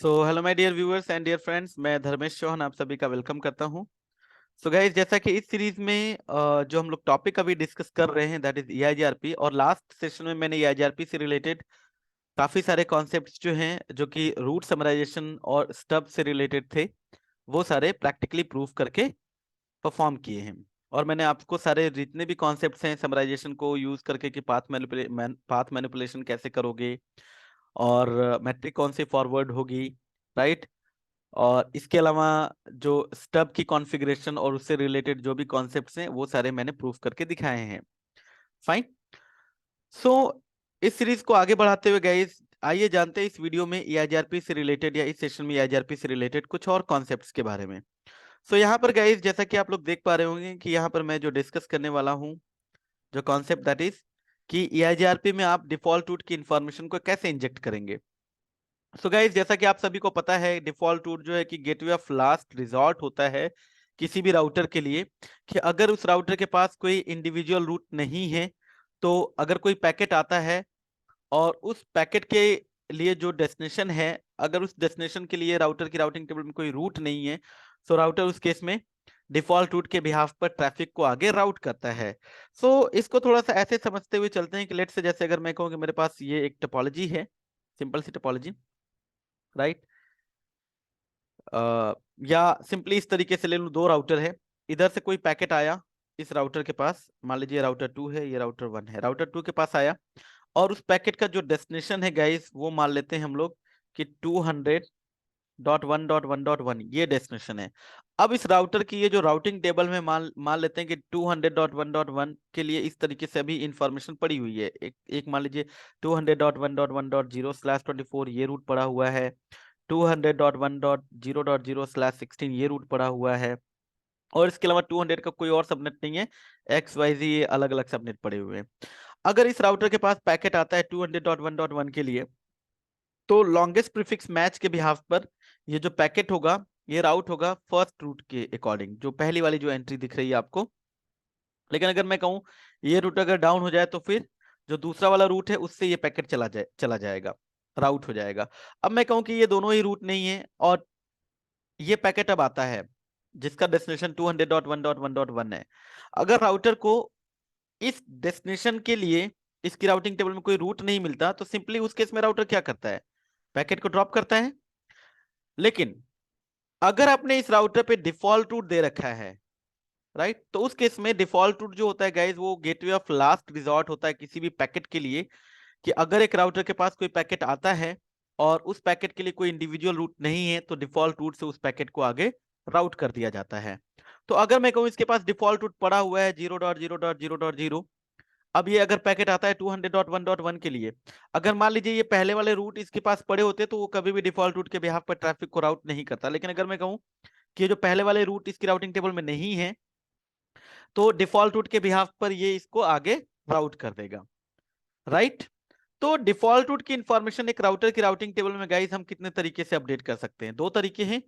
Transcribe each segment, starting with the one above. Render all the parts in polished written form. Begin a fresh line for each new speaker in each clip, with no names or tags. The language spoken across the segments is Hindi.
Hello my dear viewers and dear friends, मैं धर्मेश चौहान आप सभी का वेलकम करता हूं। गाइस, जैसा कि इस सीरीज में जो हम लोग टॉपिक अभी डिस्कस कर रहे हैं दैट इज ईआईजीआरपी, और लास्ट सेशन में मैंने ईआईजीआरपी से रिलेटेड काफी सारे कॉन्सेप्ट्स जो हैं जो कि रूट समराइजेशन और स्टब से रिलेटेड थे, वो सारे प्रैक्टिकली प्रूव करके परफॉर्म किए हैं। और मैंने आपको सारे जितने भी कॉन्सेप्ट्स हैं समराइजेशन को यूज करके कि पाथ मैनिपुलेशन कैसे करोगे, और मैट्रिक कौन सी फॉरवर्ड होगी, राइट। और इसके अलावा जो स्टब की कॉन्फ़िगरेशन और उससे रिलेटेड जो भी कॉन्सेप्ट्स हैं वो सारे मैंने प्रूफ करके दिखाए हैं। फाइन। सो इस सीरीज को आगे बढ़ाते हुए गाइस, आइए जानते हैं इस वीडियो में ईआईजीआरपी से रिलेटेड या इस सेशन में ईआईजीआरपी से रिलेटेड कुछ और कॉन्सेप्ट्स के बारे में। यहाँ पर गाइस, जैसा कि आप लोग देख पा रहे होंगे कि यहाँ पर मैं जो डिस्कस करने वाला हूँ, जो कॉन्सेप्ट दैट इज कि ईआईजीआरपी में आप डिफॉल्ट रूट की इंफॉर्मेशन को कैसे इंजेक्ट करेंगे। गाइस, जैसा कि आप सभी को पता है, डिफॉल्ट रूट जो है कि गेटवे ऑफ लास्ट रिजॉर्ट होता है किसी भी राउटर के लिए, कि अगर उस राउटर के पास कोई इंडिविजुअल रूट नहीं है, तो अगर कोई पैकेट आता है और उस पैकेट के लिए जो डेस्टिनेशन है, अगर उस डेस्टिनेशन के लिए राउटर की राउटिंग टेबल में कोई रूट नहीं है, तो राउटर उस केस में डिफॉल्ट रूट के बिहाफ पर ट्रैफिक को आगे राउट करता है। इसको थोड़ा सा ऐसे समझते हुए चलते हैं कि लेट से, जैसे अगर मैं कहूँ कि मेरे पास ये एक टोपोलॉजी है, सिंपल सी टोपोलॉजी, राइट। या सिंपली इस तरीके से ले लूं, दो राउटर है, इधर से कोई पैकेट आया इस राउटर के पास, मान लीजिए राउटर 2 है, ये राउटर 1 है, राउटर 2 के पास आया, और उस पैकेट का जो डेस्टिनेशन है गाइस, वो मान लेते हैं हम लोग कि 200.1.1.1 ये डेस्टिनेशन है। अब इस राउटर की ये जो राउटिंग टेबल में मान मान लेते हैं कि 200.1.1 के लिए इस तरीके से अभी इंफॉर्मेशन पड़ी हुई है। एक मान लीजिए 200.1.1.0/24 ये रूट पड़ा हुआ है, 200.1.0.0/16 ये रूट पड़ा हुआ है, और इसके अलावा 200 का कोई और सबनेट नहीं है, XYZ ये अलग अलग सबनेट पड़े हुए हैं। अगर इस राउटर के पास पैकेट आता है 200.1.1 के लिए, तो लॉन्गेस्ट प्रीफिक्स मैच के बिहाफ पर ये जो पैकेट होगा, ये राउट होगा फर्स्ट रूट के अकॉर्डिंग, जो पहली वाली जो एंट्री दिख रही है आपको। लेकिन अगर मैं कहूं ये रूट अगर डाउन हो जाए, तो फिर जो दूसरा वाला रूट है उससे ये पैकेट चला जाएगा, राउट हो जाएगा। अब मैं कहूं कि ये दोनों ही रूट नहीं है, और ये पैकेट अब आता है जिसका डेस्टिनेशन 200.1.1.1 है। अगर राउटर को इस डेस्टिनेशन के लिए इसकी राउटिंग टेबल में कोई रूट नहीं मिलता, तो सिंपली उस केस में राउटर क्या करता है, पैकेट को ड्रॉप करता है। लेकिन अगर आपने इस राउटर पे डिफॉल्ट रूट दे रखा है, राइट, तो उस केस में डिफॉल्ट रूट जो होता है गाइज, वो गेटवे ऑफ लास्ट रिजॉर्ट होता है किसी भी पैकेट के लिए, कि अगर एक राउटर के पास कोई पैकेट आता है और उस पैकेट के लिए कोई इंडिविजुअल रूट नहीं है, तो डिफॉल्ट रूट से उस पैकेट को आगे राउट कर दिया जाता है। तो अगर मैं कहूं इसके पास डिफॉल्ट रूट पड़ा हुआ है 0.0.0.0, अब ये अगर पैकेट आता है 200.1.1 के लिए, अगर मान लीजिए ये पहले वाले रूट इसके पास पड़े होते, तो वो कभी भी डिफॉल्ट रूट के बिहाफ पर ट्रैफिक को राउट नहीं करता। लेकिन अगर मैं कहूं कि ये जो पहले वाले रूट इसकी राउटिंग टेबल में नहीं है, तो डिफॉल्ट रूट के बिहाफ पर ये इसको आगे राउट कर देगा, राइट। तो डिफॉल्ट रूट की इंफॉर्मेशन एक राउटर की राउटिंग टेबल में गाइस हम कितने तरीके से अपडेट कर सकते हैं, दो तरीके हैं।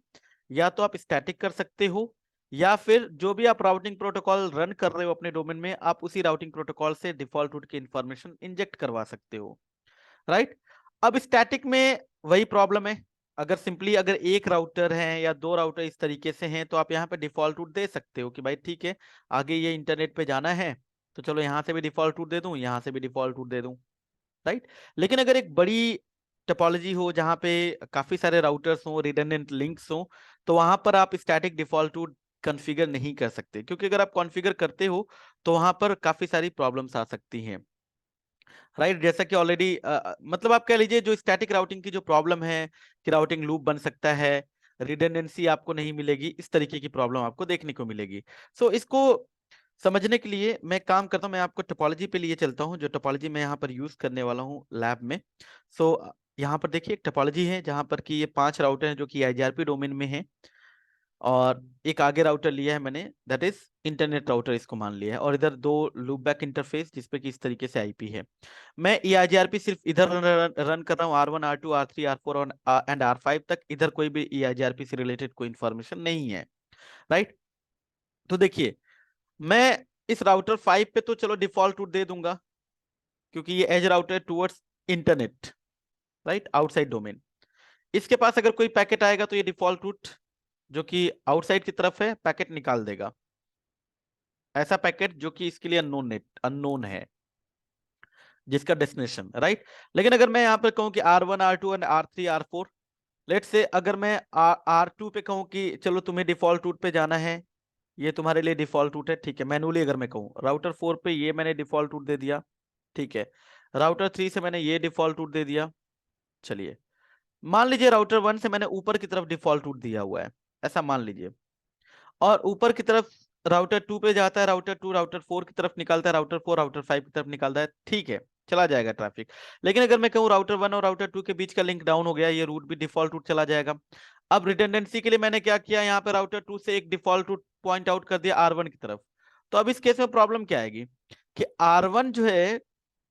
या तो आप स्टैटिक कर सकते हो, या फिर जो भी आप राउटिंग प्रोटोकॉल रन कर रहे हो अपने डोमेन में, आप उसी राउटिंग प्रोटोकॉल से डिफॉल्ट रूट की इंफॉर्मेशन इंजेक्ट करवा सकते हो, राइट। अब स्टैटिक में वही प्रॉब्लम है, अगर सिंपली अगर एक राउटर है या दो राउटर इस तरीके से हैं, तो आप यहाँ पे डिफॉल्ट रूट दे सकते हो कि भाई ठीक है, आगे ये इंटरनेट पे जाना है, तो चलो यहाँ से भी डिफॉल्ट रूट दे दूं, यहाँ से भी डिफॉल्ट रूट दे दूं, राइट। लेकिन अगर एक बड़ी टोपोलॉजी हो जहां पे काफी सारे राउटर्स हो, रिडंडेंट लिंक्स हो, तो वहां पर आप स्टैटिक डिफॉल्ट रूट कॉन्फ़िगर नहीं कर सकते, क्योंकि अगर आप कॉन्फ़िगर करते हो तो वहां पर काफी सारी प्रॉब्लम्स आ सकती हैं, राइट। जैसा कि ऑलरेडी मतलब आप कह लीजिए जो स्टैटिक राउटिंग की जो प्रॉब्लम है कि राउटिंग लूप बन सकता है, रिडंडेंसी आपको नहीं मिलेगी, इस तरीके की प्रॉब्लम आपको देखने को मिलेगी। इसको समझने के लिए मैं काम करता हूं, मैं आपको टोपोलॉजी पे लिए चलता हूं, जो टोपोलॉजी मैं यहाँ पर यूज करने वाला हूँ लैब में। यहाँ पर देखिए एक टोपोलॉजी है जहां पर कि ये 5 राउटर हैं जो कि आईजीआरपी डोमेन में है, और एक आगे राउटर लिया है मैंने, दैट इज इंटरनेट राउटर इसको मान लिया है, और इधर दो लूप बैक इंटरफेस जिसपे कि इस तरीके से आईपी है। मैं ये आईजीआरपी सिर्फ इधर रन कर रहा हूँ, R1 R2 R3 R4 और एंड R5 तक, इधर कोई भी ये आईजीआरपी से रिलेटेड कोई इंफॉर्मेशन नहीं है, राइट। तो देखिए, मैं इस राउटर 5 पे तो चलो डिफॉल्ट रूट दे दूंगा, क्योंकि ये edge router towards internet, right, outside domain. इसके पास अगर कोई पैकेट आएगा तो ये डिफॉल्ट रूट जो कि आउटसाइड की तरफ है पैकेट निकाल देगा, ऐसा पैकेट जो कि इसके लिए अननोन है, जिसका डेस्टिनेशन राइट। लेकिन अगर मैं यहाँ पर कहूँ कि R1 R2 and R3 R4, late से अगर मैं R2 पे कहूँ कि चलो तुम्हें डिफॉल्ट रूट पे जाना है, ये तुम्हारे लिए डिफॉल्ट रूट है, ठीक है। मैनुअली अगर मैं कहूँ राउटर 4 पे ये मैंने डिफॉल्ट रूट दे दिया, ठीक है। राउटर 3 से मैंने ये डिफॉल्ट रूट दे दिया। चलिए मान लीजिए राउटर 1 से मैंने ऊपर की तरफ डिफॉल्ट रूट दिया हुआ है, ऐसा मान लीजिए, और ऊपर की तरफ राउटर 2 पे जाता है, राउटर 2 राउटर 4 की तरफ निकलता है, राउटर 4 राउटर 5 की तरफ निकलता है, ठीक है, चला जाएगा ट्रैफिक। लेकिन अगर मैं कहूँ राउटर 1 और राउटर 2 के बीच का लिंक डाउन हो गया, ये रूट भी डिफॉल्ट रूट चला जाएगा। अब रिडंडेंसी के लिए मैंने क्या किया, यहाँ पे राउटर 2 से एक डिफॉल्ट रूट पॉइंट आउट कर दिया R1 की तरफ। तो अब इस केस में प्रॉब्लम क्या आएगी कि R1 जो है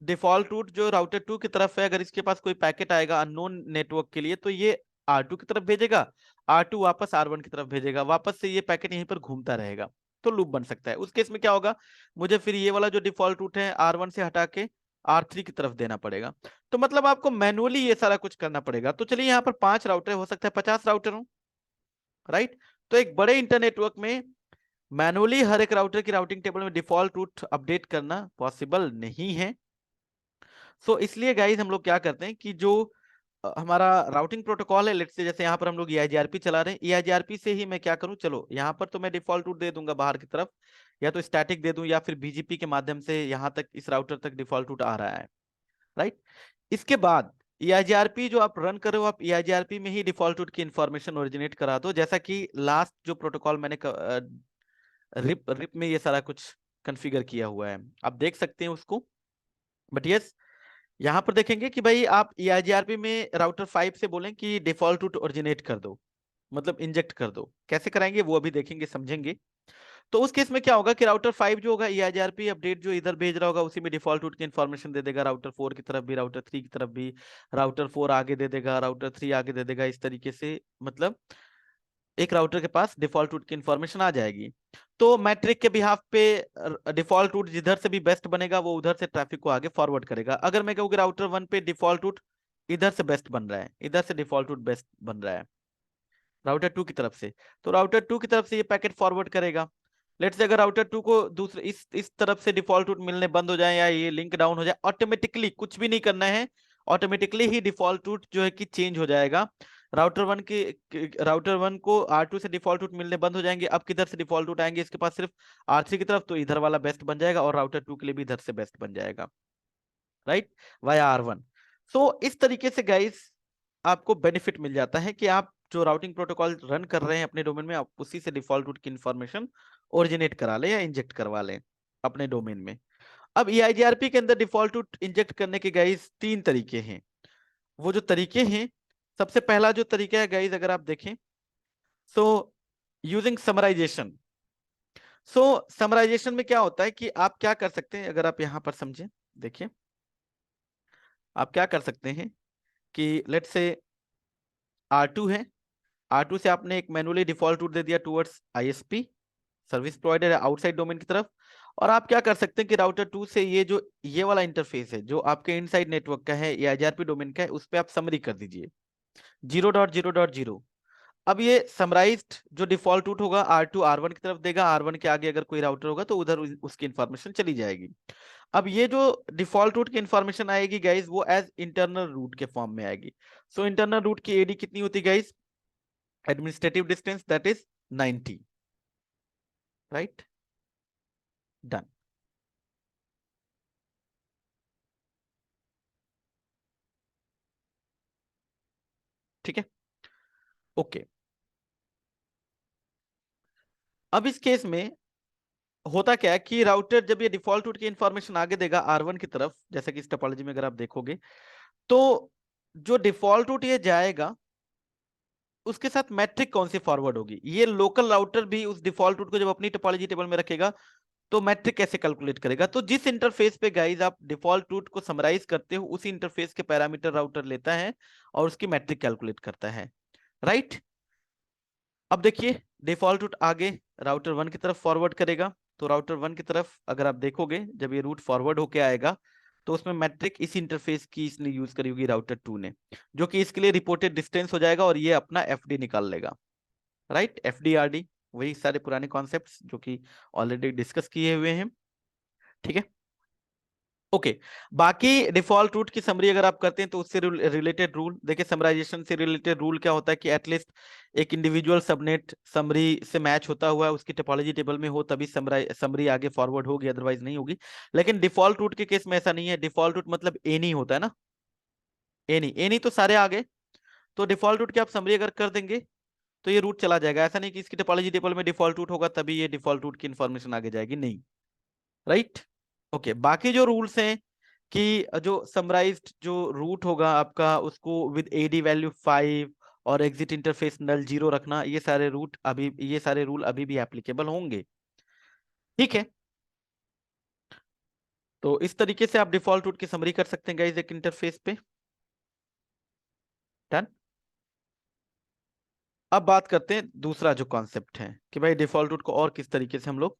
डिफॉल्ट रूट जो राउटर 2 की तरफ है, अगर इसके पास कोई पैकेट आएगा अननोन नेटवर्क के लिए तो ये R2 की तरफ भेजेगा, R2 वापस R1 की तरफ भेजेगा, वापस से ये पैकेट यहीं पर घूमता रहेगा, तो लूप बन सकता है। उस केस में क्या होगा, मुझे फिर ये वाला जो डिफॉल्ट रूट है R1 से हटा के R3 की तरफ देना पड़ेगा। तो मतलब आपको मैनुअली ये सारा कुछ करना पड़ेगा। तो चलिए यहाँ पर 5 राउटर हो सकता है 50 राउटर हो, राइट। तो एक बड़े इंटरनेटवर्क में मैनुअली हर एक राउटर की राउटिंग टेबल में डिफॉल्ट रूट अपडेट करना पॉसिबल नहीं है। सो इसलिए गाइज हम लोग क्या करते हैं कि जो हमारा राउटिंग प्रोटोकॉल है, लेट्स से जैसे यहाँ पर हम लोग EIGRP चला रहे हैं, EIGRP से ही मैं क्या करूँ, चलो यहाँ पर तो मैं डिफॉल्ट रूट दे दूंगा बाहर की तरफ, या तो स्टैटिक दे दूं या फिर BGP के माध्यम से यहाँ तक इस राउटर तक डिफॉल्ट रूट आ रहा है, राइट। इसके बाद EIGRP जो आप रन कर रहे हो, आप EIGRP में ही डिफॉल्ट रूट की इंफॉर्मेशन ओरिजिनेट करा दो, जैसा कि लास्ट जो प्रोटोकॉल मैंने रिप रिप में ये सारा कुछ कंफिगर किया हुआ है, आप देख सकते हैं उसको। बट यस, यहां पर देखेंगे कि भाई आप EIGRP में राउटर 5 से बोलें कि डिफॉल्ट रूट ओरिजिनेट कर दो, मतलब इंजेक्ट कर दो, कैसे कराएंगे वो अभी देखेंगे समझेंगे। तो उस केस में क्या होगा कि राउटर 5 जो होगा EIGRP अपडेट जो इधर भेज रहा होगा उसी में डिफॉल्ट रूट की इन्फॉर्मेशन दे देगा, राउटर 4 की तरफ भी, राउटर 3 की तरफ भी, राउटर 4 आगे दे देगा, राउटर 3 आगे दे देगा, इस तरीके से मतलब एक राउटर के पास डिफॉल्ट रूट की इंफॉर्मेशन आ जाएगी। तो मैट्रिक के बिहाफ पे डिफॉल्ट रूट जिधर से भी बेस्ट बनेगा वो उधर से ट्रैफिक को आगे फॉरवर्ड करेगा। अगर मैं कहूँ कि राउटर 1 पे डिफॉल्ट रूट इधर से बेस्ट बन रहा है, इधर से डिफॉल्ट रूट बेस्ट बन रहा है राउटर 2 की तरफ से, तो राउटर 2 की तरफ से ये पैकेट फॉरवर्ड करेगा। लेट्स से अगर राउटर 2 को दूसरे इस तरफ से डिफॉल्ट रूट मिलने बंद हो जाए या ये लिंक डाउन हो जाए, ऑटोमेटिकली कुछ भी नहीं करना है, ऑटोमेटिकली ही डिफॉल्ट रूट जो है कि चेंज हो जाएगा। राउटर 1 को R2 से डिफॉल्ट रूट मिलने बंद हो जाएंगे। अब किधर से डिफॉल्ट रूट आएंगे इसके पास, सिर्फ R3 की तरफ, तो इधर वाला बेस्ट बन जाएगा और राउटर 2 के लिए भी इधर से बेस्ट बन जाएगा, राइट, वाया R1। सो इस तरीके से गाइस आपको बेनिफिट मिल जाता है कि आप जो राउटिंग प्रोटोकॉल रन कर रहे हैं अपने डोमेन में, आप उसी से डिफॉल्ट रूट की इंफॉर्मेशन ओरिजिनेट करा लें या इंजेक्ट करवा लें अपने डोमेन में। अब EIGRP के अंदर डिफॉल्ट रूट इंजेक्ट करने के गाइस 3 तरीके हैं। वो जो तरीके हैं, सबसे पहला जो तरीका है गाइस अगर आप देखें, सो यूजिंग समराइजेशन। सो समराइजेशन में क्या होता है कि आप क्या कर सकते हैं, अगर आप यहां पर समझें, देखिए आप क्या कर सकते हैं कि लेट्स से R2 है, R2 से आपने एक मैनुअली डिफॉल्ट रूट दे दिया towards ISP service provider outside domain की तरफ। और आप क्या कर सकते हैं कि राउटर 2 से ये जो ये वाला इंटरफेस है जो आपके इनसाइड नेटवर्क का है या EIGRP डोमेन का है, उस पे आप समरी कर दीजिए 0.0.0। अब ये समराइज्ड जो डिफॉल्ट रूट होगा R2 R1 की तरफ देगा, R1 के आगे अगर कोई राउटर होगा तो उधर उसकी इंफॉर्मेशन चली जाएगी। अब ये जो डिफॉल्ट रूट की इंफॉर्मेशन आएगी गाइज वो एज इंटरनल रूट के फॉर्म में आएगी। सो इंटरनल रूट की AD कितनी होती है guys, administrative distance that is 90, right, done. ठीक है, ओके। अब इस केस में होता क्या है कि राउटर जब ये डिफॉल्ट रूट की इंफॉर्मेशन आगे देगा R1 की तरफ, जैसे कि इस टोपोलॉजी में अगर आप देखोगे, तो जो डिफॉल्ट रूट ये जाएगा उसके साथ मैट्रिक कौन सी फॉरवर्ड होगी, ये लोकल राउटर भी उस डिफॉल्ट रूट को जब अपनी टोपोलॉजी टेबल में रखेगा तो मैट्रिक कैसे कैलकुलेट करेगा। तो जिस इंटरफेस पे गाइज आप डिफॉल्ट रूट को समराइज करते हो उसी इंटरफेस के पैरामीटर राउटर लेता है और उसकी मैट्रिक कैलकुलेट करता है, राइट। अब देखिए डिफॉल्ट रूट आगे राउटर 1 की तरफ फॉरवर्ड करेगा, तो राउटर 1 की तरफ अगर आप देखोगे जब ये रूट फॉरवर्ड होके आएगा तो उसमें मैट्रिक इस इंटरफेस की इसने यूज करी होगी राउटर 2 ने, जो कि इसके लिए रिपोर्टेड डिस्टेंस हो जाएगा और ये अपना एफडी निकाल लेगा, राइट, एफडीआरडी, वही सारे पुराने कॉन्सेप्ट्स जो कि ऑलरेडी डिस्कस किए हुए हैं, ठीक है। ओके, बाकी डिफॉल्ट रूट की समरी अगर आप करते हैं तो उससे रिलेटेड रूल देखिए, समराइजेशन से रिलेटेड रूल क्या होता है कि एटलीस्ट एक इंडिविजुअल सबनेट समरी से मैच होता हुआ उसकी टोपोलॉजी टेबल में हो, तभी समरी आगे फॉरवर्ड होगी, अदरवाइज नहीं होगी। लेकिन डिफॉल्ट रूट के केस में ऐसा नहीं है। डिफॉल्ट रूट मतलब एनी होता है ना, एनी, एनी तो सारे आ गए, तो डिफॉल्ट रूट की आप समरी अगर कर देंगे तो ये रूट चला जाएगा। ऐसा नहीं कि इसकी टोपोलॉजी टेबल में डिफॉल्ट रूट होगा तभी ये डिफॉल्ट रूट की इंफॉर्मेशन आगे जाएगी, नहीं, राइट। ओके, बाकी जो रूल्स हैं कि जो समराइज्ड जो रूट होगा आपका, उसको विद एडी वैल्यू 5 और एग्जिट इंटरफेस नल 0 रखना, ये सारे रूल अभी भी एप्लीकेबल होंगे, ठीक है। तो इस तरीके से आप डिफॉल्ट रूट की समरी कर सकते हैं गाइस एक इंटरफेस पे, डन। अब बात करते हैं दूसरा जो कॉन्सेप्ट है कि भाई डिफॉल्ट रूट को और किस तरीके से हम लोग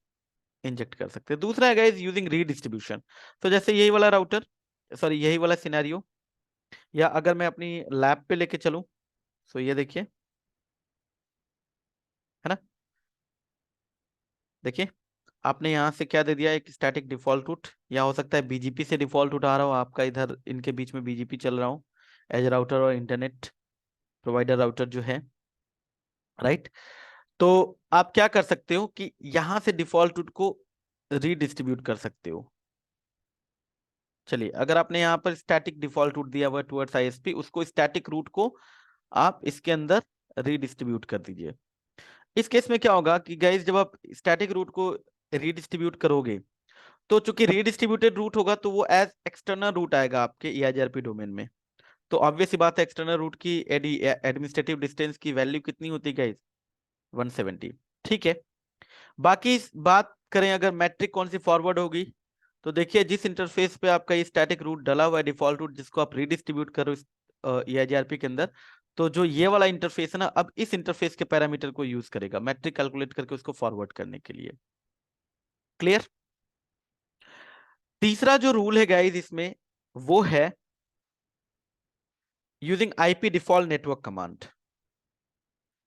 इंजेक्ट कर सकते हैं। दूसरा है गाइस यूजिंग रीडिस्ट्रीब्यूशन। तो जैसे यही वाला राउटर, सॉरी यही वाला सिनेरियो, या अगर मैं अपनी लैब पे लेके चलूं, तो ये देखिए, है ना, देखिए आपने यहाँ से क्या दे दिया, एक स्टैटिक डिफॉल्ट रूट, या हो सकता है बीजीपी से डिफॉल्ट रूट आ रहा हो आपका, इधर इनके बीच में बीजीपी चल रहा हो, एज राउटर और इंटरनेट प्रोवाइडर राउटर जो है, राइट। तो आप क्या कर सकते हो कि यहां से डिफॉल्ट रूट को रीडिस्ट्रीब्यूट कर सकते हो। चलिए, अगर आपने यहाँ पर स्टैटिक डिफॉल्ट रूट दिया हुआ है टुवर्ड्स आईएसपी, उसको स्टैटिक रूट को आप इसके अंदर रीडिस्ट्रीब्यूट कर दीजिए। इस केस में क्या होगा कि गाइस, जब आप स्टैटिक रूट को रीडिस्ट्रीब्यूट करोगे, तो चूंकि रीडिस्ट्रीब्यूटेड रूट होगा तो वो एज एक्सटर्नल रूट आएगा आपके ईआईजीआरपी डोमेन में। तो ऑब्वियस सी बात है, एक्सटर्नल रूट की एडमिनिस्ट्रेटिव डिस्टेंस की वैल्यू कितनी होती है गाइस, 170, ठीक है। बाकी बात करें अगर मैट्रिक कौन सी फॉरवर्ड होगी, तो देखिए जिस इंटरफेस पे आपका ये स्टैटिक रूट डला हुआ है डिफॉल्ट रूट, जिसको आप रीडिस्ट्रीब्यूट करो इस ईआईजीआरपी के अंदर, तो जो ये वाला इंटरफेस है ना, अब इस इंटरफेस के पैरामीटर को यूज करेगा मैट्रिक कैलकुलेट करके उसको फॉरवर्ड करने के लिए, क्लियर। तीसरा जो रूल है गाइस इसमें, वो है using IP default network command,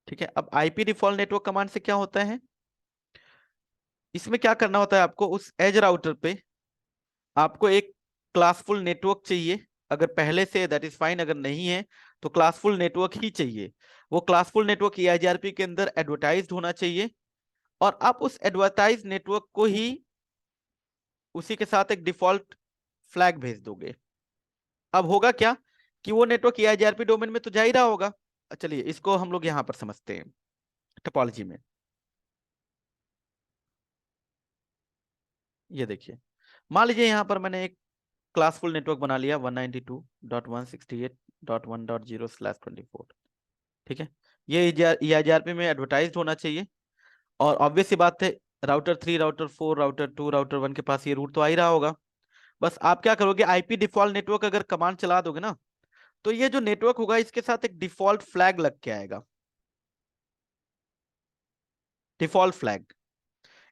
ठीक है। अब आईपी डिफॉल्ट नेटवर्क कमांड से क्या होता है, इसमें क्या करना होता है आपको, उस एज राउटर पे आपको एक क्लासफुल नेटवर्क चाहिए, अगर पहले से दैट इज फाइन, अगर नहीं है तो क्लासफुल नेटवर्क ही चाहिए। वो क्लासफुल नेटवर्क ईआईजीआरपी के अंदर एडवर्टाइज्ड होना चाहिए, और आप उस एडवर्टाइज नेटवर्क को ही उसी के साथ एक डिफॉल्ट फ्लैग भेज दोगे। अब होगा क्या कि वो नेटवर्क ईआईजीआरपी डोमेन में तो जा ही रहा होगा। चलिए इसको हम लोग यहां पर समझते हैं टोपोलॉजी में। ये देखिए, मान लीजिए यहां पर मैंने एक क्लासफुल नेटवर्क बना लिया 192.168.1.0/24, ठीक है। ये ईआईजीआरपी में एडवर्टाइज्ड होना चाहिए, और ऑब्वियस सी बात है, राउटर 3, राउटर 4, राउटर 2, राउटर 1 के पास ये रूट तो आ ही रहा होगा। बस आप क्या करोगे, आईपी डिफॉल्ट नेटवर्क अगर कमांड चला दोगे ना, तो ये जो नेटवर्क होगा इसके साथ एक डिफॉल्ट फ्लैग लग के आएगा, डिफॉल्ट फ्लैग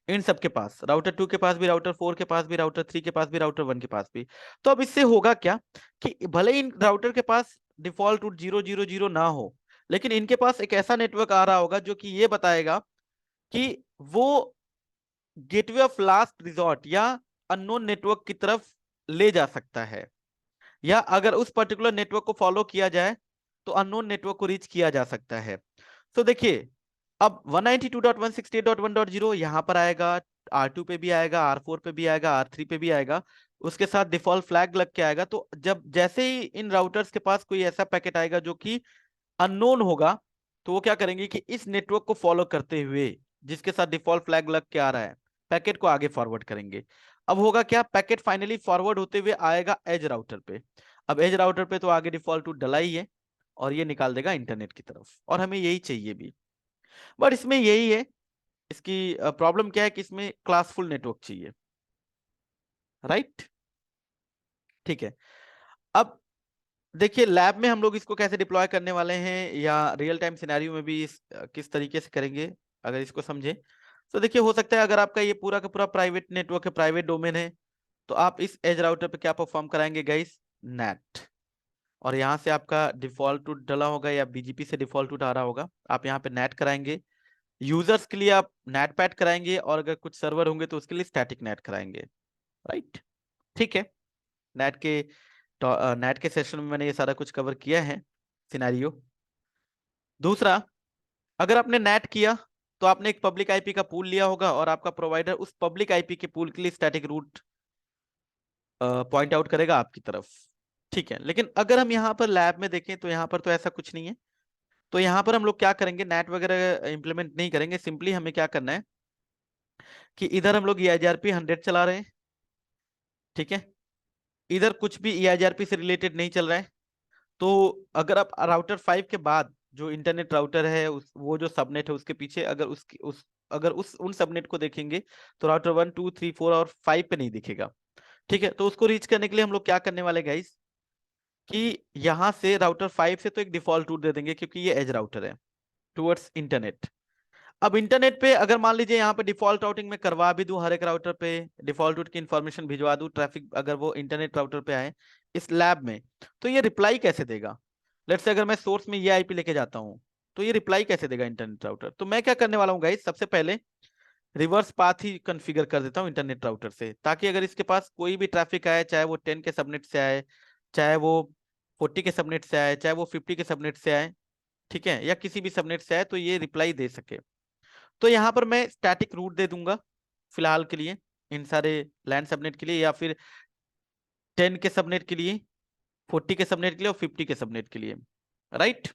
इन सबके पास, राउटर 2 के पास भी, राउटर 4 के पास भी, राउटर 3 के पास भी, राउटर 1 के पास भी। तो अब इससे होगा क्या कि भले ही इन राउटर के पास डिफॉल्ट रूट 000 ना हो, लेकिन इनके पास एक ऐसा नेटवर्क आ रहा होगा जो कि ये बताएगा कि वो गेटवे ऑफ लास्ट रिजॉर्ट या अननोन नेटवर्क की तरफ ले जा सकता है, या अगर उस पर्टिकुलर नेटवर्क को फॉलो किया जाए तो अननोन नेटवर्क को रीच किया जा सकता है। तो देखिए, अब 192.168.1.0 यहां पर आएगा, R2 पे भी आएगा, R4 पे भी आएगा, R3 पे भी आएगा, उसके साथ डिफॉल्ट फ्लैग लग के आएगा। तो जब जैसे ही इन राउटर्स के पास कोई ऐसा पैकेट आएगा जो कि अननोन होगा, तो वो क्या करेंगे कि इस नेटवर्क को फॉलो करते हुए जिसके साथ डिफॉल्ट फ्लैग लग के आ रहा है, पैकेट को आगे फॉरवर्ड करेंगे। अब होगा क्या, पैकेट फाइनली फॉरवर्ड होते हुए आएगा एज राउटर पे। अब एज राउटर पे तो आगे डिफॉल्ट टू डला ही है, और ये निकाल देगा इंटरनेट की तरफ, और हमें यही चाहिए भी। बट इसमें यही है, इसकी प्रॉब्लम क्या है कि इसमें क्लासफुल नेटवर्क चाहिए, राइट, ठीक है। अब देखिए लैब में हम लोग इसको कैसे डिप्लॉय करने वाले हैं, या रियल टाइम सिनेरियो में भी किस तरीके से करेंगे, अगर इसको समझे, तो देखिए हो सकता है अगर आपका ये पूरा का पूरा प्राइवेट नेटवर्क है, प्राइवेट डोमेन है, तो आप इस एज राउटर पे क्या परफॉर्म कराएंगे गाइस, नेट। और यहाँ से आपका डिफॉल्ट रूट डला होगा या बीजीपी से डिफॉल्ट रूट आ रहा होगा, आप यहाँ पे नेट कराएंगे। यूजर्स के लिए आप नेट पैड कराएंगे, और अगर कुछ सर्वर होंगे तो उसके लिए स्टैटिक नेट कराएंगे। राइट, ठीक है। नेट के नेट के सेशन में मैंने ये सारा कुछ कवर किया है सिनेरियो। दूसरा, अगर आपने नेट किया तो आपने एक पब्लिक आईपी का पूल लिया होगा, और आपका प्रोवाइडर उस पब्लिक आईपी के पूल के लिए स्टैटिक रूट पॉइंट आउट करेगा आपकी तरफ। ठीक है, लेकिन अगर हम यहाँ पर लैब में देखें तो यहाँ पर तो ऐसा कुछ नहीं है। तो यहाँ पर हम लोग क्या करेंगे, नेट वगैरह इंप्लीमेंट नहीं करेंगे। सिंपली हमें क्या करना है कि इधर हम लोग EIGRP 100 चला रहे हैं, ठीक है। इधर कुछ भी EIGRP से रिलेटेड नहीं चल रहा है। तो अगर आप राउटर 5 के बाद जो इंटरनेट राउटर है, वो जो सबनेट है उसके पीछे अगर अगर उन सबनेट को देखेंगे तो राउटर 1 2 3 4 और 5 पे नहीं दिखेगा। ठीक है, तो उसको रीच करने के लिए हम लोग क्या करने वाले गाइस, कि यहाँ से राउटर 5 से तो एक डिफॉल्ट रूट दे देंगे, क्योंकि ये एज राउटर है टुवर्ड्स इंटरनेट। अब इंटरनेट पे अगर मान लीजिए यहाँ पे डिफॉल्ट राउटिंग में करवा भी दूं, हर एक राउटर पे डिफॉल्ट रूट की इंफॉर्मेशन भिजवा दूं, ट्रैफिक अगर वो इंटरनेट राउटर पे आए इस लैब में, तो ये रिप्लाई कैसे देगा। लेट्स से अगर मैं सोर्स में ये आईपी लेके जाता हूँ, तो ये रिप्लाई कैसे देगा इंटरनेट राउटर। तो मैं क्या करने वाला हूँ गाइस, सबसे पहले रिवर्स पाथ ही कॉन्फ़िगर कर देता हूँ इंटरनेट राउटर से, ताकि अगर इसके पास कोई भी ट्रैफिक आए, चाहे वो 10 के सबनेट से आए, चाहे वो 40 के सबनेट से आए, चाहे वो 50 के सबनेट से आए, ठीक है, या किसी भी सबनेट से आए, तो ये रिप्लाई दे सके। तो यहाँ पर मैं स्टैटिक रूट दे दूंगा फिलहाल के लिए, इन सारे लैंड सबनेट के लिए, या फिर 10 के सबनेट के लिए, 40 के सबनेट के लिए और 50 के सबनेट के लिए। राइट,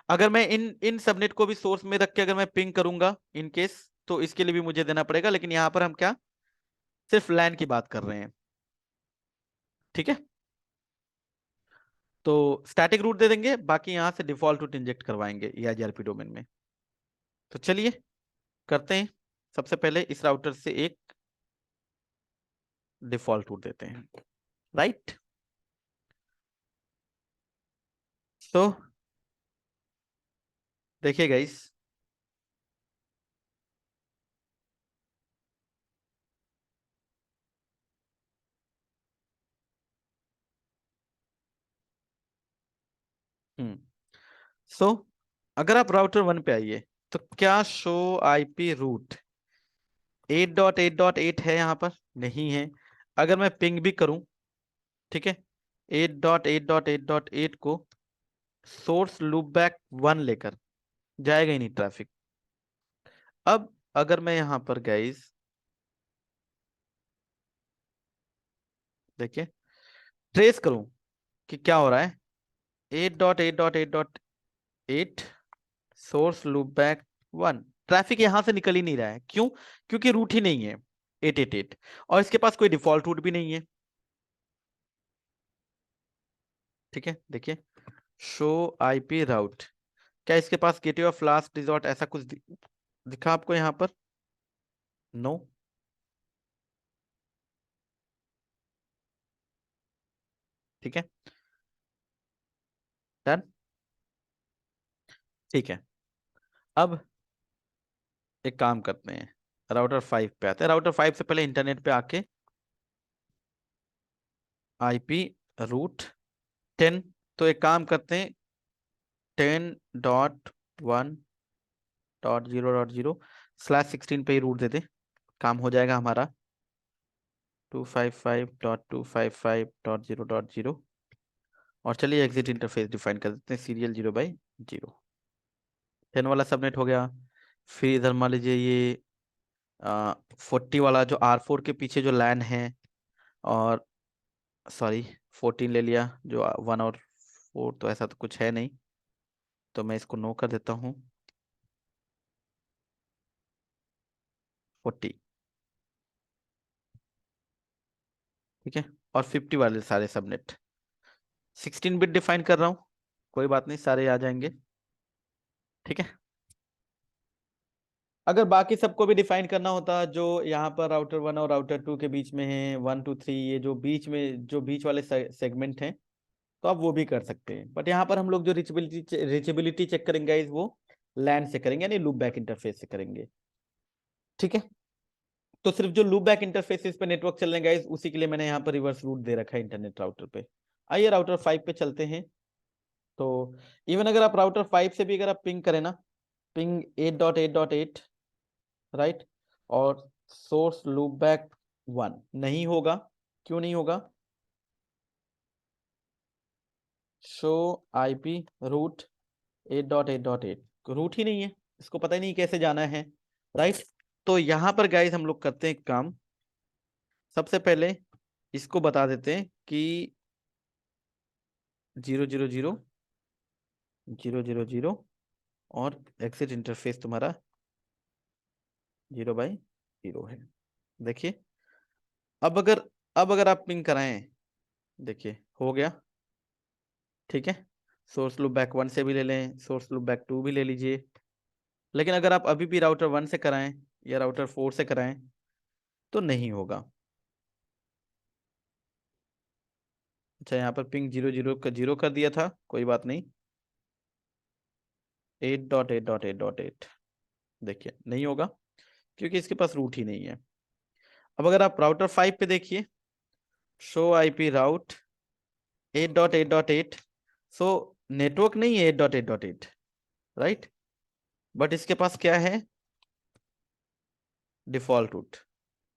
अगर मैं इन इन सबनेट को भी सोर्स में रख के अगर मैं पिंग करूंगा इन केस, तो इसके लिए भी मुझे देना पड़ेगा। लेकिन यहाँ पर हम क्या सिर्फ लैन की बात कर रहे हैं, ठीक है। तो स्टैटिक रूट दे देंगे, बाकी यहाँ से डिफॉल्ट रूट इंजेक्ट करवाएंगे EIGRP डोमेन में। तो चलिए करते हैं। सबसे पहले इस राउटर से एक डिफॉल्ट रूट देते हैं। राइट, तो देखिए गाइस, हम्म सो अगर आप राउटर 1 पे आइए, तो क्या शो आईपी रूट 8.8.8 है यहाँ पर, नहीं है। अगर मैं पिंग भी करूं, ठीक है, 8.8.8.8 को सोर्स लूपबैक 1 लेकर जाएगा ही नहीं ट्रैफिक। अब अगर मैं यहाँ पर गाइस देखिए ट्रेस करूं कि क्या हो रहा है, 8.8.8.8 सोर्स लूपबैक 1, ट्रैफिक यहां से निकल ही नहीं रहा है। क्यों? क्योंकि रूट ही नहीं है 888, और इसके पास कोई डिफॉल्ट रूट भी नहीं है। ठीक है, देखिए शो आईपी राउट, क्या इसके पास गेटवे ऑफ लास्ट रिजॉर्ट ऐसा कुछ दिखा आपको यहाँ पर? नो। ठीक है, डन। ठीक है, अब एक काम करते हैं, राउटर 5 पे आते हैं। राउटर 5 से पहले इंटरनेट पे आके आईपी रूट 10, तो एक काम करते हैं 10.1.0.0/16 पे ही रूट दे दे, काम हो जाएगा हमारा। 255.255.0.0, और चलिए एग्जिट इंटरफेस डिफाइन कर देते हैं, सीरियल 0/0। 10 वाला सबनेट हो गया। फिर इधर मान लीजिए ये 40 वाला जो R4 के पीछे जो लैन है, और सॉरी 14 ले लिया, जो 1 और 4 तो ऐसा तो कुछ है नहीं, तो मैं इसको नो कर देता हूँ। 40, ठीक है, और 50 वाले सारे सबनेट 16 बिट डिफाइन कर रहा हूँ, कोई बात नहीं, सारे आ जाएंगे। ठीक है, अगर बाकी सबको भी डिफाइन करना होता जो यहाँ पर राउटर 1 और राउटर 2 के बीच में है, 1 2 3, ये जो बीच में जो बीच वाले सेगमेंट हैं, तो आप वो भी कर सकते हैं। बट यहाँ पर हम लोग जो रिचेबिलिटी चेक करेंगे इस वो लैन से करेंगे, यानी लूप बैक इंटरफेस से करेंगे। ठीक है, तो सिर्फ जो लूप बैक इंटरफेस पे नेटवर्क चल रहे हैं उसी के लिए मैंने यहाँ पर रिवर्स रूट दे रखा है इंटरनेट राउटर पे। आइए राउटर 5 पे चलते हैं। तो इवन अगर आप राउटर 5 से भी अगर आप पिंग करें ना, पिंग 8.8.8, राइट, और सोर्स लूप बैक 1 नहीं होगा। क्यों नहीं होगा? शो आईपी रूट 8.8.8, रूट ही नहीं है, इसको पता ही नहीं कैसे जाना है, राइट। तो यहां पर गाइस हम लोग करते हैं एक काम। सबसे पहले इसको बता देते हैं कि 0.0.0.0.0.0 और एग्जिट इंटरफेस तुम्हारा 0/0 है। देखिए अब अगर आप पिंग कराएं, देखिए हो गया, ठीक है। सोर्स लूप बैक 1 से भी ले लें, सोर्स लूप बैक 2 भी ले लीजिए। लेकिन अगर आप अभी भी राउटर 1 से कराएं या राउटर 4 से कराएं तो नहीं होगा। अच्छा, यहाँ पर पिंग 0.0 कर दिया था, कोई बात नहीं। 8.8.8.8 देखिए नहीं होगा क्योंकि इसके पास रूट ही नहीं है। अब अगर आप राउटर 5 पे देखिए, show IP route 8.8.8, so network नहीं है 8.8.8, राइट, बट इसके पास क्या है? Default route,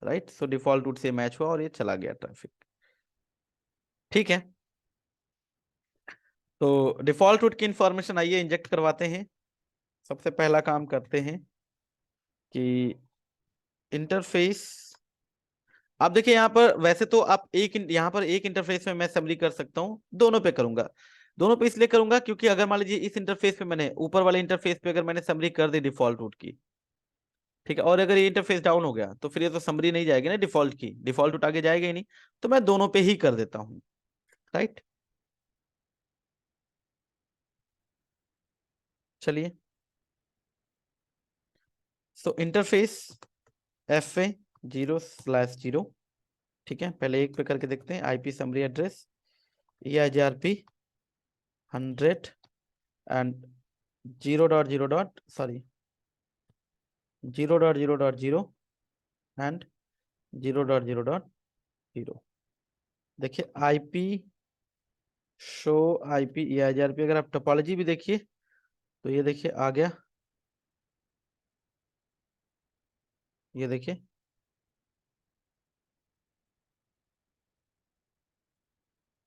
right. So default route से मैच हुआ और ये चला गया ट्रैफिक, ठीक है। तो डिफॉल्ट रूट की इंफॉर्मेशन आइए इंजेक्ट करवाते हैं। सबसे पहला काम करते हैं कि इंटरफेस, आप देखिए यहाँ पर वैसे तो आप यहाँ पर एक इंटरफेस में मैं समरी कर सकता हूँ, दोनों पे करूंगा। दोनों पे इसलिए करूंगा क्योंकि अगर मान लीजिए इस इंटरफेस पे मैंने ऊपर वाले इंटरफेस पे अगर मैंने समरी कर दी डिफॉल्ट रूट की, ठीक है, और अगर ये इंटरफेस डाउन हो गया तो फिर ये तो समरी नहीं जाएगी ना डिफॉल्ट की, डिफॉल्ट रूट आगे जाएगा ही नहीं। तो मैं दोनों पे ही कर देता हूँ, राइट। चलिए, सो इंटरफेस FA 0/0, ठीक है। पहले एक पे करके देखते हैं। IP summary address EIGRP 100 and 0.0.0 and 0.0.0। देखिए आईपी शो आईपी EIGRP, अगर आप टोपोलॉजी भी देखिए तो ये देखिए आ गया, ये देखिए,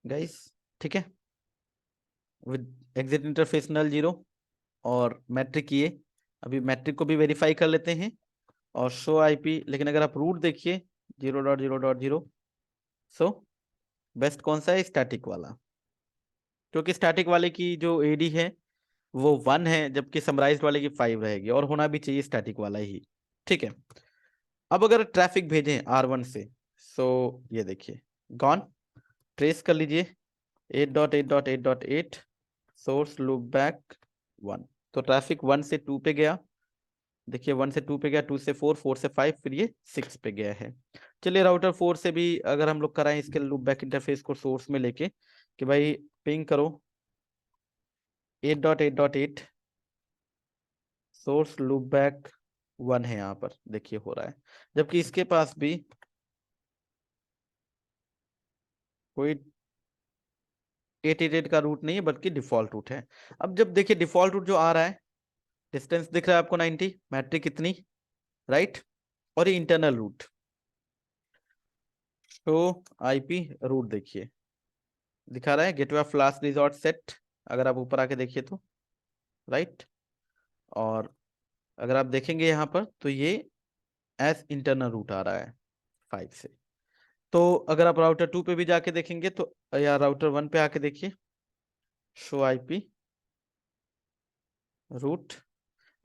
गाइस, ठीक है, विद एग्जिट इंटरफेस नल 0 और मैट्रिक ये। अभी मैट्रिक को भी वेरीफाई कर लेते हैं और शो आईपी। लेकिन अगर आप रूट देखिए 0.0.0, सो बेस्ट कौन सा है? स्टैटिक वाला, क्योंकि स्टैटिक वाले की जो एडी है वो 1 है, जबकि समराइज्ड वाले की 5 रहेगी, और होना भी चाहिए स्टैटिक वाला ही, ठीक है। अब अगर ट्रैफिक भेजें R1 से, सो ये देखिए गॉन, ट्रेस कर लीजिए 8.8.8.8 सोर्स लूप बैक 1। तो ट्रैफिक 1 से 2 पे गया, देखिए 1 से 2 पे गया, 2 से 4, 4 से 5, फिर ये 6 पे गया है। चलिए राउटर 4 से भी अगर हम लोग कराएं इसके लूप बैक इंटरफेस को सोर्स में लेके कि भाई पिंग करो 8.8.8 सोर्स लूप बैक 1 है, यहाँ पर देखिए हो रहा है, जबकि इसके पास भी कोई 888 का रूट नहीं है बल्कि डिफॉल्ट रूट है। अब जब देखिए डिफॉल्ट रूट जो आ रहा है, डिस्टेंस दिख रहा है आपको 90, मैट्रिक कितनी, राइट, और ये इंटरनल रूट। तो आईपी रूट देखिए दिखा रहा है gateway of last resort set, अगर आप ऊपर आके देखिए तो, राइट। और अगर आप देखेंगे यहाँ पर तो ये एस इंटरनल रूट आ रहा है 5 से। तो अगर आप राउटर 2 पे भी जाके देखेंगे तो, या राउटर 1 पे आके देखिए, शो आईपी रूट,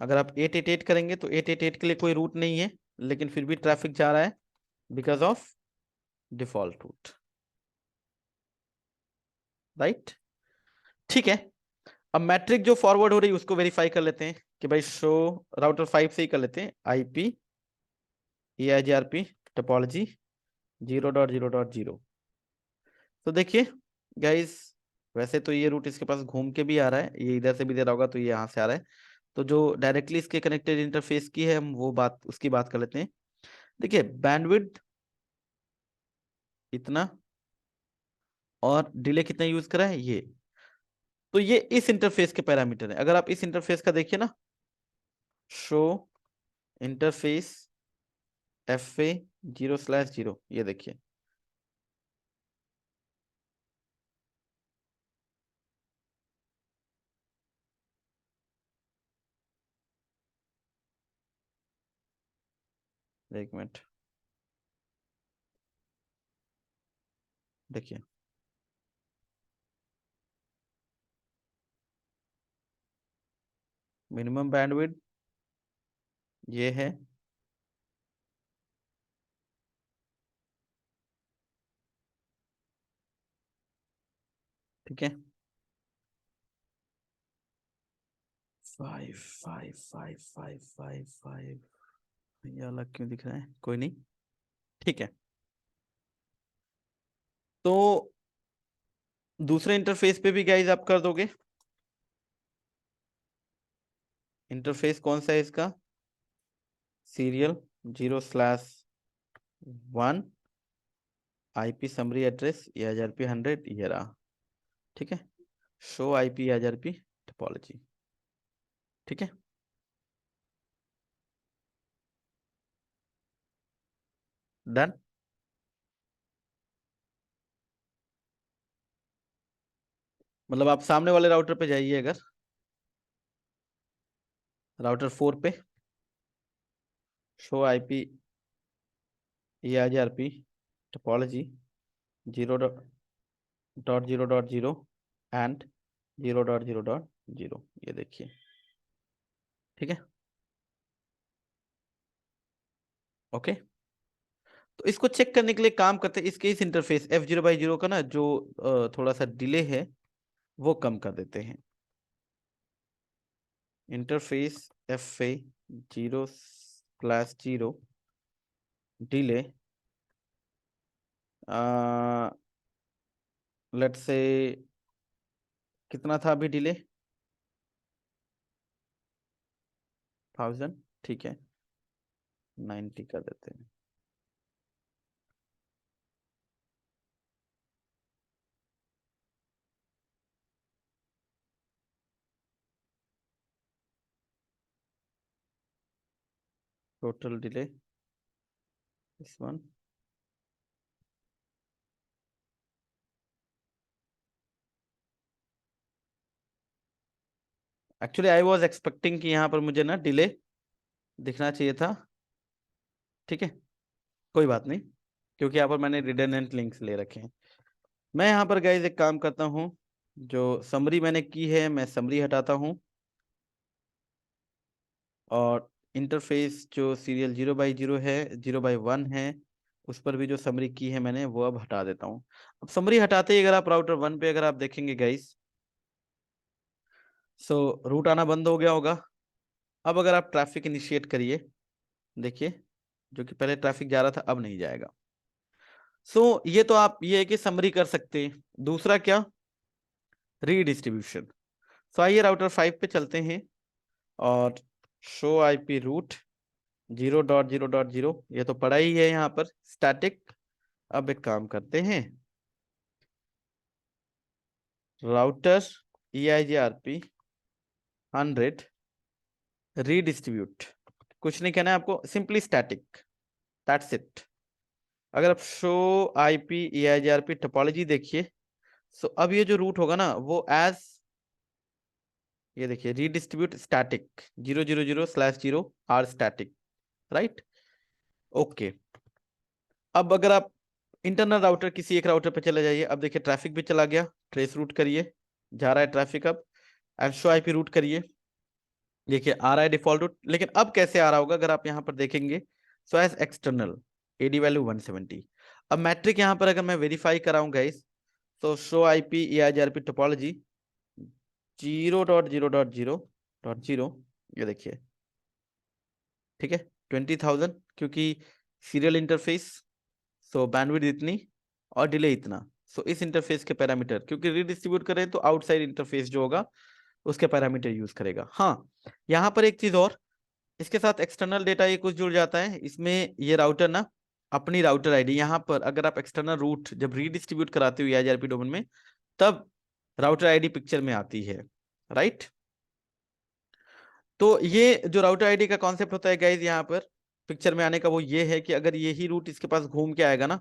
अगर आप 888 करेंगे तो 888 के लिए कोई रूट नहीं है, लेकिन फिर भी ट्रैफिक जा रहा है because of default route, right, ठीक है। अब मैट्रिक जो फॉरवर्ड हो रही है उसको वेरीफाई कर लेते हैं कि भाई शो राउटर 5 से ही कर लेते हैं, आईपी EIGRP टोपोलॉजी 0.0.0। तो देखिए गाइस, वैसे तो ये रूट इसके पास घूम के भी आ रहा है, ये इधर से भी दे रहा होगा तो ये यहाँ से आ रहा है। तो जो डायरेक्टली इसके कनेक्टेड इंटरफेस की है हम वो बात, उसकी बात कर लेते हैं। देखिए बैंडविड्थ इतना और डिले कितना यूज करा है ये, तो ये इस इंटरफेस के पैरामीटर है। अगर आप इस इंटरफेस का देखिए ना, शो इंटरफेस FA 0/0, ये देखिए एक मिनट देखिए, मिनिमम बैंडविड्थ ये है, ठीक है, 5 5 5 5 5। ये अलग क्यों दिख रहा है, कोई नहीं, ठीक है। तो दूसरे इंटरफेस पे भी गाइज आप कर दोगे। इंटरफेस कौन सा है इसका, सीरियल 0/1 IP समरी एड्रेस ये 1000p 100 ये रहा, ठीक है। शो IP 1000p टोपोलॉजी, ठीक है। डन। मतलब आप सामने वाले राउटर पे जाइए, अगर राउटर 4 पे शो IP ये 1000p टोपोलॉजी 0.0.0 एंड 0.0.0, ये देखिए, ठीक है, ओके। तो इसको चेक करने के लिए काम करते हैं, इसके इस इंटरफेस F0/0 का ना जो थोड़ा सा डिले है वो कम कर देते हैं। Interface FA 0/0 delay, let's say कितना था अभी डिले, 1000, ठीक है, 90 कर देते हैं। टोटल डिले इस one, actually I was expecting कि यहाँ पर मुझे ना डिले दिखना चाहिए था, ठीक है, कोई बात नहीं, क्योंकि यहाँ पर मैंने रिडंडेंट लिंक्स ले रखे हैं। मैं यहाँ पर गाइज एक काम करता हूँ, जो समरी मैंने की है मैं समरी हटाता हूँ, और इंटरफेस जो सीरियल 0/0 है 0/1 है उस पर भी जो समरी की है मैंने वो अब हटा देता हूँ। अब समरी हटाते ही अगर आप राउटर 1 पे अगर आप देखेंगे गाइज, सो रूट आना बंद हो गया होगा। अब अगर आप ट्रैफिक इनिशिएट करिए, देखिए जो कि पहले ट्रैफिक जा रहा था अब नहीं जाएगा। सो ये तो आप ये है कि समरी कर सकते हैं। दूसरा क्या, रीडिस्ट्रीब्यूशन। सो आइए राउटर 5 पे चलते हैं और शो IP रूट 0.0.0, ये तो पड़ा ही है यहाँ पर स्टैटिक। अब एक काम करते हैं, राउटर EIGRP 100 रीडिस्ट्रीब्यूट, कुछ नहीं कहना है आपको, सिंपली स्टैटिक, दैट्स इट। अगर आप शो IP EIGRP टोपोलॉजी देखिए, सो अब ये जो रूट होगा ना वो एज, ये देखिए redistribute static 0.0.0/0 R static, right, okay. अब अगर आप इंटरनल राउटर किसी एक राउटर पे चले जाइए, अब देखिए ट्रैफिक भी चला गया, ट्रेस रूट करिए, जा रहा है ट्रैफिक अब, एंड शो IP रूट करिए, देखिए आ रहा है डिफॉल्ट रूट। लेकिन अब कैसे आ रहा होगा अगर आप यहाँ पर देखेंगे, so as external AD value 170। अब मैट्रिक यहाँ पर अगर मैं वेरीफाई कराऊंगा इस, तो शो IP EIGRP टोपोलॉजी 0.0.0.0, ये देखिए, ठीक है, 20,000, क्योंकि सीरियल इंटरफेस, सो बैंडविड्थ इतनी और डिले इतना। सो इस इंटरफेस के पैरामीटर, क्योंकि रीडिस्ट्रीब्यूट करें तो आउटसाइड इंटरफेस जो होगा उसके पैरामीटर यूज करेगा। हाँ, यहाँ पर एक चीज और, इसके साथ एक्सटर्नल डेटा ये कुछ जुड़ जाता है। इसमें ये राउटर ना अपनी राउटर आईडी, यहाँ पर अगर आप एक्सटर्नल रूट जब रीडिस्ट्रीब्यूट कराते हो EIGRP डोमेन में, तब राउटर आईडी पिक्चर में आती है, राइट। तो ये जो राउटर आईडी का कॉन्सेप्ट होता है गाइज यहाँ पर पिक्चर में आने का, वो ये है कि अगर यही रूट इसके पास घूम के आएगा ना,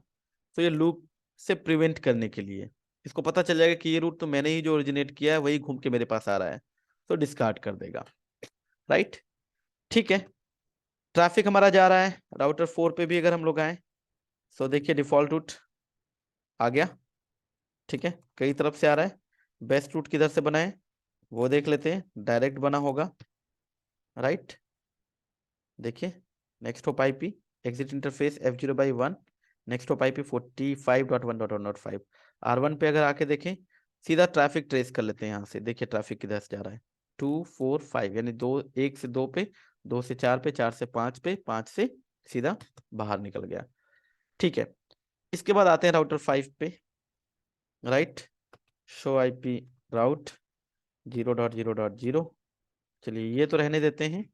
तो ये लूप से प्रिवेंट करने के लिए इसको पता चल जाएगा कि ये रूट तो मैंने ही जो ओरिजिनेट किया है वही घूम के मेरे पास आ रहा है, तो डिस्कार्ड कर देगा, राइट। ठीक है, ट्रैफिक हमारा जा रहा है राउटर 4 पे भी अगर हम लोग आए, सो देखिए डिफॉल्ट रूट आ गया, ठीक है, कई तरफ से आ रहा है। बेस्ट रूट किधर से बनाए वो देख लेते हैं, डायरेक्ट बना होगा, राइट। देखिए next hop IP exit interface F0/1, next hop IP 45.1.1.5। R1 पे अगर आके देखें, सीधा ट्रैफिक ट्रेस कर लेते हैं यहाँ से, देखिए ट्रैफिक किधर से जा रहा है, 2 4 5, यानी 1 से 2 पे, 2 से 4 पे, 4 से 5 पे, 5 से सीधा बाहर निकल गया, ठीक है। इसके बाद आते हैं राउटर 5 पे, राइट। शो आईपी राउट 0.0.0, चलिए ये तो रहने देते हैं।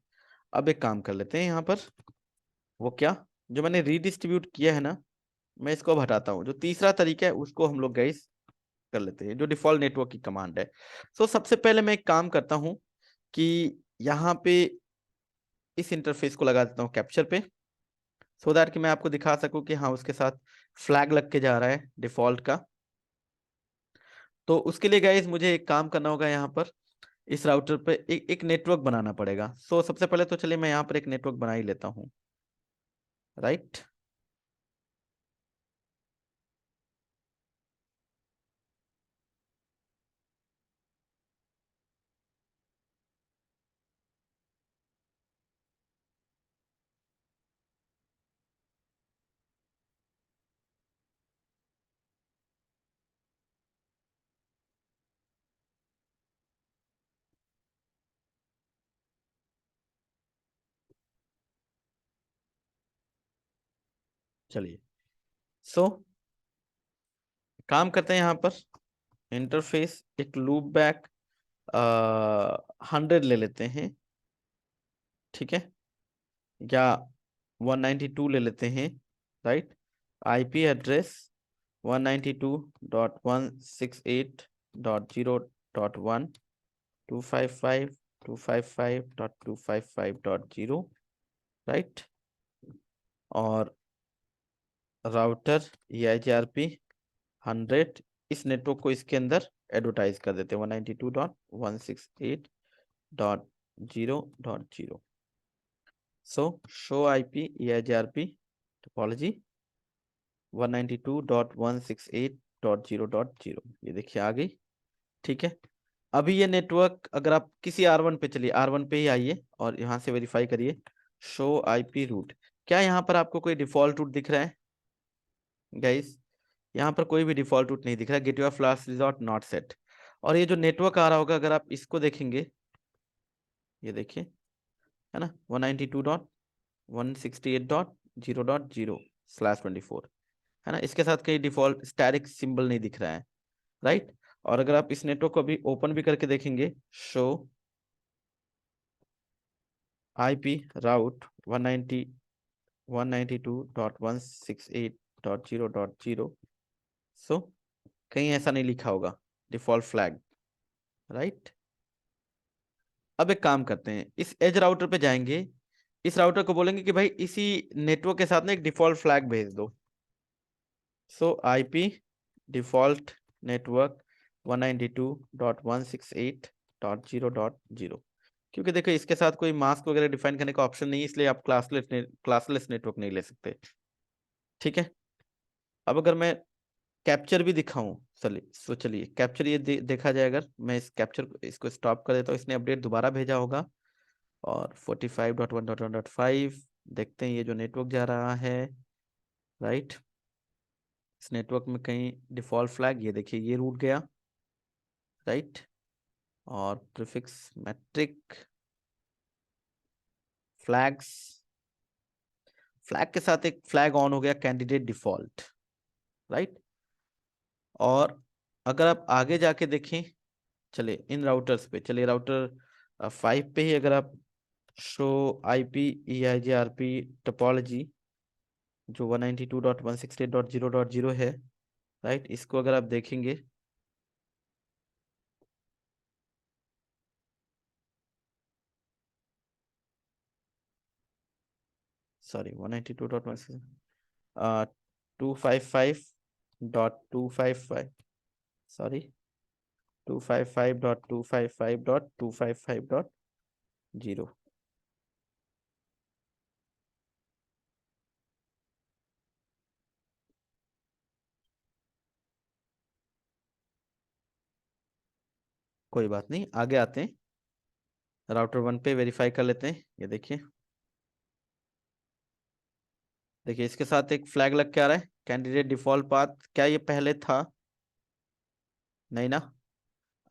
अब एक काम कर लेते हैं यहाँ पर, वो क्या, जो मैंने रीडिस्ट्रीब्यूट किया है ना, मैं इसको अब हटाता हूँ। जो तीसरा तरीका है उसको हम लोग गाइस कर लेते हैं, जो डिफॉल्ट नेटवर्क की कमांड है। सो सबसे पहले मैं एक काम करता हूँ कि यहाँ पे इस इंटरफेस को लगा देता हूँ कैप्चर पे, सो दैट कि मैं आपको दिखा सकूं कि हाँ उसके साथ फ्लैग लग के जा रहा है डिफॉल्ट का। तो उसके लिए गाइस मुझे एक काम करना होगा, यहाँ पर इस राउटर पे एक नेटवर्क बनाना पड़ेगा। सो सबसे पहले तो चलिए मैं यहाँ पर एक नेटवर्क बना ही लेता हूँ, राइट। चलिए, सो काम करते हैं यहाँ पर, इंटरफेस एक लूप बैक 100 ले लेते हैं, ठीक है, या 192 ले लेते हैं, राइट। IP address 192.168.0.1, 255.255.255.0, right. और राउटर EIGRP 100, इस नेटवर्क को इसके अंदर एडवर्टाइज कर देते हैं 192.168.0.0। सो शो IP EIGRP टोपोलॉजी 192.168.0.0, ये देखिए आ गई, ठीक है। अभी ये नेटवर्क अगर आप किसी R1 पे चलिए, R1 पे ही आइए और यहाँ से वेरीफाई करिए, शो IP रूट, क्या यहाँ पर आपको कोई डिफॉल्ट रूट दिख रहा है गाइस? यहाँ पर कोई भी डिफॉल्ट रूट नहीं दिख रहा है, gateway of last resort not set. और ये जो नेटवर्क आ रहा होगा अगर आप इसको देखेंगे, ये देखिए, है ना, 192.168.0.0/24, है ना, इसके साथ कहीं डिफॉल्ट स्टैटिक सिंबल नहीं दिख रहा है, राइट। और अगर आप इस नेटवर्क को अभी ओपन भी करके देखेंगे, शो IP राउट 192.168.0.0, सो कहीं ऐसा नहीं लिखा होगा डिफॉल्ट फ्लैग, राइट। अब एक काम करते हैं, इस एज राउटर पे जाएंगे, इस राउटर को बोलेंगे कि भाई इसी नेटवर्क के साथ ना एक डिफॉल्ट फ्लैग भेज दो। सो IP डिफॉल्ट नेटवर्क 192.168.0.0, क्योंकि देखो इसके साथ कोई मास्क वगैरह डिफाइन करने का ऑप्शन नहीं है, इसलिए आप क्लासलेस नेटवर्क नहीं ले सकते, ठीक है। अब अगर मैं कैप्चर भी दिखाऊं, चलिए कैप्चर ये देखा जाए, अगर मैं इस कैप्चर को इसको स्टॉप कर देता हूँ, इसने अपडेट दोबारा भेजा होगा, और 45.1.1.5 देखते हैं ये जो नेटवर्क जा रहा है, राइट। इस नेटवर्क में कहीं डिफॉल्ट फ्लैग, ये देखिए ये रूट गया, राइट। और प्रीफिक्स मैट्रिक फ्लैग्स, फ्लैग के साथ एक फ्लैग ऑन हो गया कैंडिडेट डिफॉल्ट, राइट। और अगर आप आगे जाके देखें, चलिए इन राउटर्स पे, चलिए राउटर 5 पे ही अगर आप शो आईपी EIGRP टोपोलॉजी जो 192.168.0.0 है, राइट। इसको अगर आप देखेंगे, सॉरी 192.1, 255.255, सॉरी 255.255.255.0। कोई बात नहीं, आगे आते हैं। राउटर 1 पे वेरीफाई कर लेते हैं। ये देखिए, देखिए इसके साथ एक फ्लैग लग के आ रहा है, कैंडिडेट डिफॉल्ट पाथ। क्या ये पहले था? नहीं ना।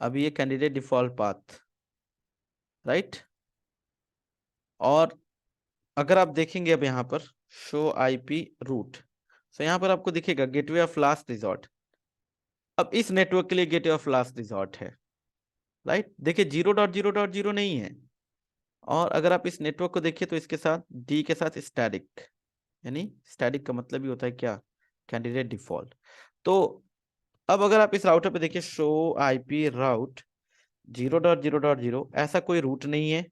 अभी ये कैंडिडेट डिफॉल्ट पाथ, राइट। और अगर आप देखेंगे अब यहाँ पर शो आईपी रूट, तो यहाँ पर आपको दिखेगा गेटवे ऑफ लास्ट रिजॉर्ट। अब इस नेटवर्क के लिए गेटवे ऑफ लास्ट रिजॉर्ट है, राइट। देखिए 0.0.0 नहीं है। और अगर आप इस नेटवर्क को देखिए तो इसके साथ डी के साथ स्टैटिक, यानी स्टैटिक का मतलब ही होता है क्या? Candidate default. तो अब अगर आप इस राउटर पे देखिए शो आईपी राउट 0.0.0, ऐसा कोई रूट नहीं है।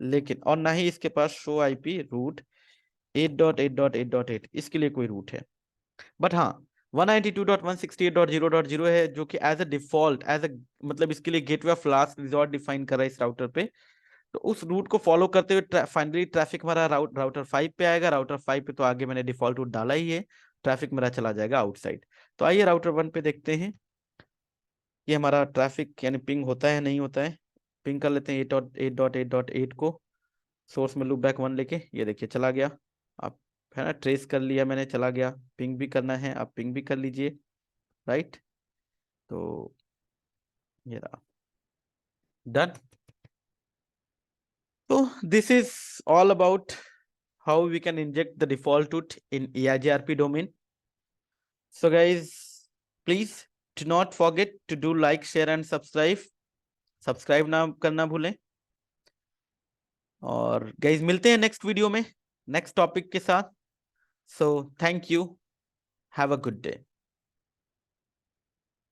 लेकिन और ना ही इसके पास शो आईपी रूट 8.8.8.8, इसके लिए कोई रूट है। बट हाँ, 192.168.0.0 है, जो कि as a default, as a मतलब इसके लिए gateway of last resort define कर रहा है इस राउटर पे। तो उस रूट को फॉलो करते हुए फाइनली ट्रैफिक हमारा राउटर 5 पे आएगा। राउटर 5 पे तो आगे मैंने डिफॉल्ट रूट डाला ही है, ट्रैफिक मेरा चला जाएगा आउटसाइड। तो आइए राउटर 1 पे देखते हैं कि हमारा ट्रैफिक यानी पिंग होता है नहीं होता है। पिंग कर लेते हैं 8.8.8.8 को, सोर्स में लूप बैक 1 लेके। ये देखिए चला गया। आप है ना, ट्रेस कर लिया मैंने, चला गया। पिंग भी करना है, आप पिंग भी कर लीजिए, राइट। तो ये रहा, डन। तो this is all about how we can inject the default root in EIGRP domain. So guys, please do not forget to do like, share and subscribe. Subscribe ना करना भूलें। और गाइज मिलते हैं नेक्स्ट वीडियो में नेक्स्ट टॉपिक के साथ। So thank you, have a good day.